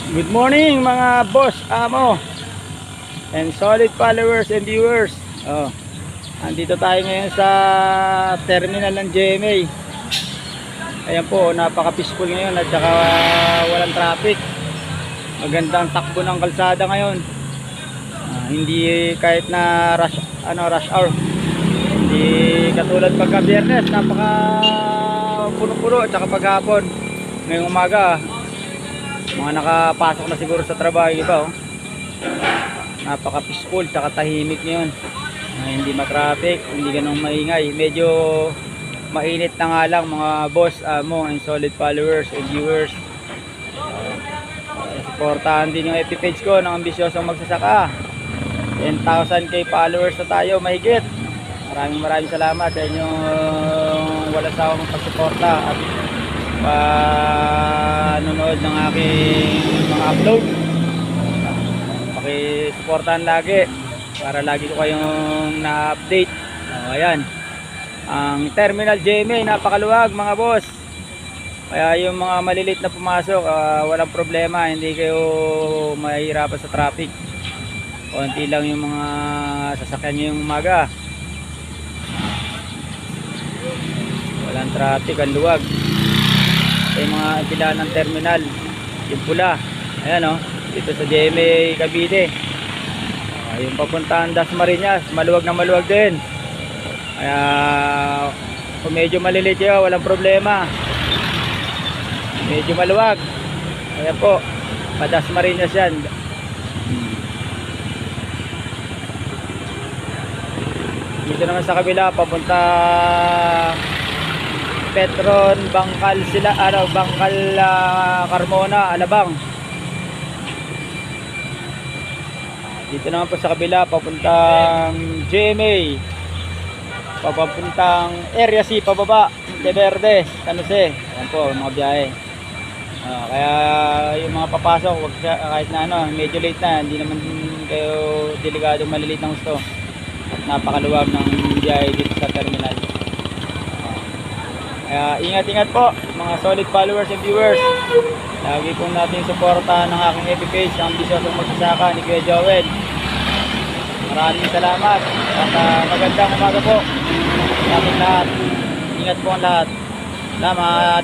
Good morning mga boss, amo, and solid followers and viewers. Andito tayo ngayon sa terminal ng GMA. Ayan po, napaka-peaceful ngayon at saka walang traffic. Magandang takbo ng kalsada ngayon. Hindi kahit na rush hour. Hindi katulad pagka Biyernes, napaka puno-puno at saka paghapon. Ngayong umaga, mga nakapasok na siguro sa trabaho iba, napaka peaceful tsaka tahimik ngayon. Hindi matraffic, hindi ganun maingay. Medyo mainit na nga lang mga boss, amo, and solid followers and viewers. Supportahan din yung FB page ko ng ambisyosong magsasaka. 10,000k followers na tayo, mahigit. Maraming salamat sa inyong walang sawang pagsuporta at panonood ng aking mga upload. Pakisuportahan lagi para lagi ko kayong na-update. Ayan, ang terminal GMA napakaluwag mga boss, kaya yung mga malilit na pumasok, walang problema, hindi kayo mahihirapan sa traffic. Konti lang yung mga sasakyan ngayong umaga, walang traffic, ang luwag. Yung mga pila ng terminal, yung pula, ayan dito sa GMA Cavite. Yung papuntahan Dasmariñas, maluwag na maluwag din. Kaya kung medyo malilit yun, walang problema. Medyo maluwag, ayan po, pa Dasmariñas yan. Dito naman sa kabila, papunta Petron, Bangkal sila, Bangkal, Carmona, Alabang. Dito naman po sa kabila, papuntang GMA, papuntang Area C, pababa, De Verde, San Jose. Ayan po, mga biyahe. Kaya yung mga papasok, wag siya, kahit na medyo late na, hindi naman kayo delikado malilate ng gusto. At napakaluwag ng biyahe dito sa terminal. Kaya ingat-ingat po mga solid followers and viewers. Lagi po natin suportahan ng aking FB page, ang ambisyosong magsasaka ni Kuya Joel. Maraming salamat at magandang umaga po sa ating lahat. Ingat po ang lahat. Salamat.